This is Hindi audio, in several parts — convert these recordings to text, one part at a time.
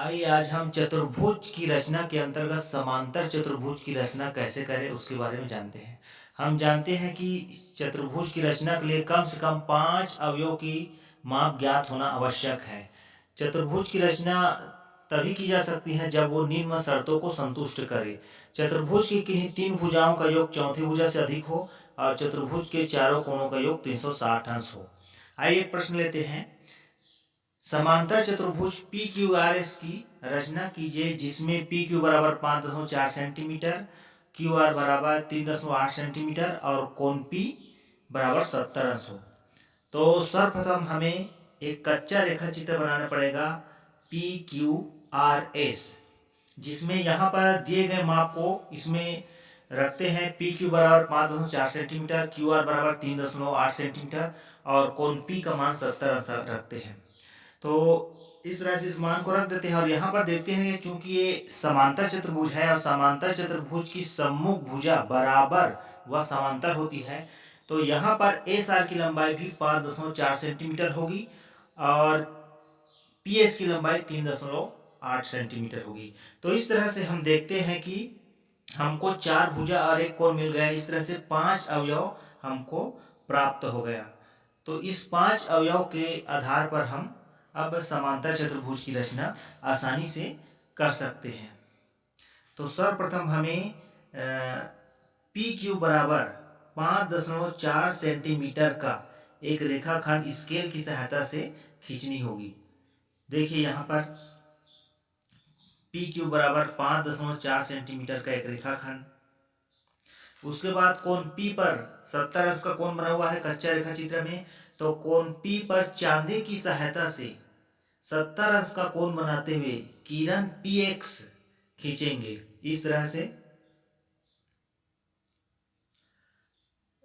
आइए आज हम चतुर्भुज की रचना के अंतर्गत समांतर चतुर्भुज की रचना कैसे करें उसके बारे में जानते हैं। हम जानते हैं कि चतुर्भुज की रचना के लिए कम से कम 5 अवयव की माप ज्ञात होना आवश्यक है। चतुर्भुज की रचना तभी की जा सकती है जब वो निम्न शर्तों को संतुष्ट करे। चतुर्भुज की किन्हीं 3 भुजाओं का योग चौथी भुजा से अधिक हो और चतुर्भुज के चारों कोणों का योग 360 अंश हो। आइए एक प्रश्न लेते हैं। समांतर चतुर्भुज पी क्यू आर एस की रचना कीजिए जिसमें पी क्यू बराबर 5.4 सेंटीमीटर, क्यू आर बराबर 3.8 सेंटीमीटर और कोण पी बराबर 70 अंश हो। तो सर्वप्रथम हमें एक कच्चा रेखा चित्र बनाना पड़ेगा पी क्यू आर एस, जिसमें यहाँ पर दिए गए माप को इसमें रखते हैं। पी क्यू बराबर 5.4 सेंटीमीटर, क्यू आर बराबर 3.8 सेंटीमीटर और कोण पी का मान 70 अंश रखते हैं। तो इस तरह से इस मान को रख देते हैं और यहाँ पर देखते हैं क्योंकि ये समांतर चतुर्भुज है और समांतर चतुर्भुज की सम्मुख भुजा बराबर व समांतर होती है, तो यहाँ पर एस आर की लंबाई भी 5.4 सेंटीमीटर होगी और पी एस की लंबाई 3.8 सेंटीमीटर होगी। तो इस तरह से हम देखते हैं कि हमको 4 भुजा और एक कोण मिल गया। इस तरह से 5 अवयव हमको प्राप्त हो गया। तो इस 5 अवयव के आधार पर हम अब समांतर चतुर्भुज की रचना आसानी से कर सकते हैं। तो सर्वप्रथम हमें पी क्यू बराबर 5.4 सेंटीमीटर का एक रेखाखंड स्केल की सहायता से खींचनी होगी। देखिए यहाँ पर पी क्यू बराबर 5.4 सेंटीमीटर का एक रेखाखंड। उसके बाद कोण पी पर 70 अंश का कोण बना हुआ है कच्चा रेखा चित्र में, तो कोण पी पर चांदे की सहायता से 70 अंश का कोण बनाते हुए किरण पी एक्स खींचेंगे इस तरह से।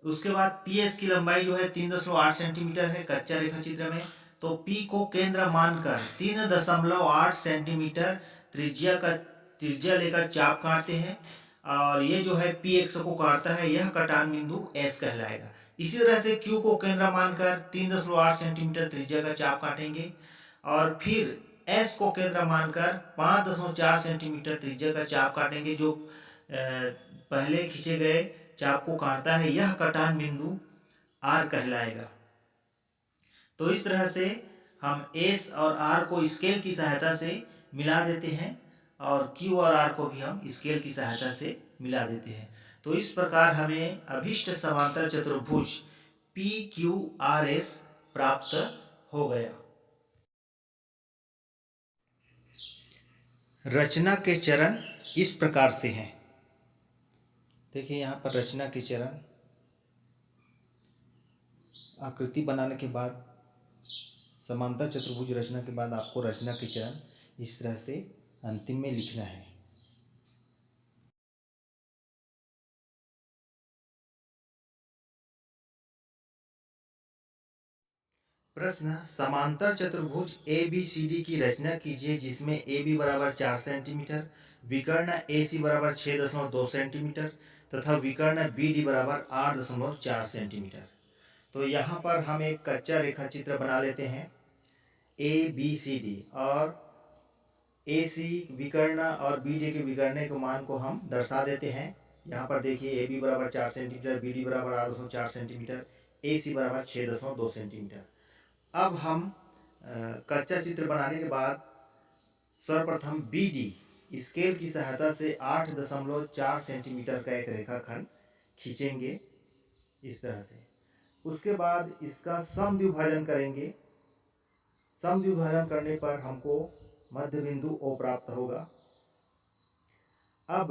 उसके बाद पी एस की लंबाई जो है 3.8 सेंटीमीटर है कच्चा रेखा चित्र में, तो पी को केंद्र मानकर 3.8 सेंटीमीटर त्रिज्या लेकर चाप काटते हैं और ये जो है पी एक्स को काटता है, यह कटान बिंदु एस कहलाएगा। इसी तरह से क्यू को केंद्र मानकर 3.8 सेंटीमीटर त्रिज्या का चाप काटेंगे और फिर एस को केंद्र मानकर 5.4 सेंटीमीटर त्रिज्या का चाप काटेंगे। जो पहले खींचे गए चाप को काटता है, यह कटान बिंदु आर कहलाएगा। तो इस तरह से हम एस और आर को स्केल की सहायता से मिला देते हैं और क्यू और आर को भी हम स्केल की सहायता से मिला देते हैं। तो इस प्रकार हमें अभिष्ट समांतर चतुर्भुज पी क्यू आर एस प्राप्त हो गया। रचना के चरण इस प्रकार से हैं। देखिए यहाँ पर रचना के चरण। आकृति बनाने के बाद समांतर चतुर्भुज रचना के बाद आपको रचना के चरण इस तरह से अंतिम में लिखना है। प्रश्न, समांतर चतुर्भुज ए बी सी डी की रचना कीजिए जिसमें ए बी बराबर 4 सेंटीमीटर, विकर्ण ए सी बराबर 6.2 सेंटीमीटर तथा विकर्ण बी डी बराबर 8.4 सेंटीमीटर। तो यहाँ पर हम एक कच्चा रेखा चित्र बना लेते हैं ए बी सी डी, और ए सी विकर्ण और बी डी के विकर्ण के मान को हम दर्शा देते हैं। यहाँ पर देखिए ए बी बराबर 4 सेंटीमीटर, बी डी बराबर 8.4 सेंटीमीटर, ए सी बराबर 6.2 सेंटीमीटर। अब हम कच्चा चित्र बनाने के बाद सर्वप्रथम बी डी स्केल की सहायता से 8.4 सेंटीमीटर का एक रेखाखंड खींचेंगे इस तरह से। उसके बाद इसका समद्विभाजन करेंगे। समद्विभाजन करने पर हमको मध्य बिंदु O प्राप्त होगा। अब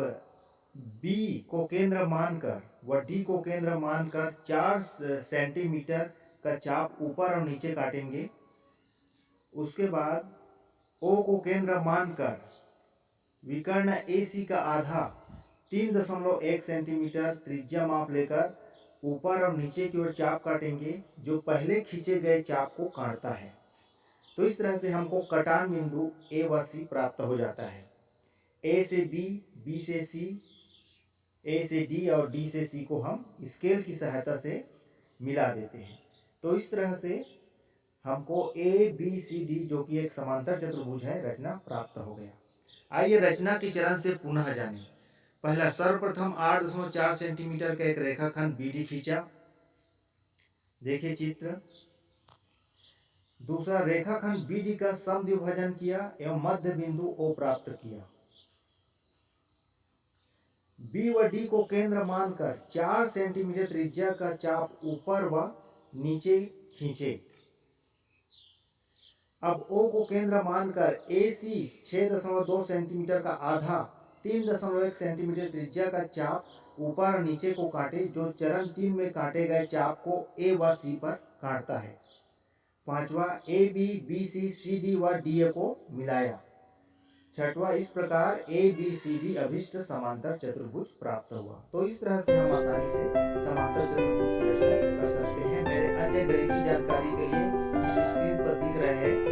B को केंद्र मानकर व D को केंद्र मानकर 4 सेंटीमीटर का चाप ऊपर और नीचे काटेंगे। उसके बाद O को केंद्र मानकर विकर्ण AC का आधा 3.1 सेंटीमीटर त्रिज्या माप लेकर ऊपर और नीचे की ओर चाप काटेंगे, जो पहले खींचे गए चाप को काटता है। तो इस तरह से हमको कटान बिंदु ए व सी प्राप्त हो जाता है। ए से बी, बी से सी, ए से डी और डी से सी को हम स्केल की सहायता से मिला देते हैं। तो इस तरह से हमको ए बी सी डी जो कि एक समांतर चतुर्भुज है रचना प्राप्त हो गया। आइए रचना के चरण से पुनः जानें। पहला, सर्वप्रथम 8.4 सेंटीमीटर का एक रेखाखंड BD खींचा, देखिए चित्र। दूसरा, रेखाखंड BD का समद्विभाजन किया एवं मध्य बिंदु O प्राप्त किया। B व D को केंद्र मानकर 4 सेंटीमीटर त्रिज्या का चाप ऊपर व नीचे खींचे। अब O को केंद्र मानकर AC 6.2 सेंटीमीटर का आधा 3.1 सेंटीमीटर त्रिज्या का चाप ऊपर और नीचे को काटे, जो चरण 3 में काटे गए चाप को A व C पर काटता है। पांचवा, AB, BC, CD व DA को मिलाया। छठवां, इस प्रकार ABCD अभिष्ट समांतर चतुर्भुज प्राप्त हुआ। तो इस तरह से हम आसानी से समांतर चतुर्भुज की रचना कर सकते हैं। मेरे अन्य गणितीय जानकारी के लिए इस स्क्रीन पर दिख रहे हैं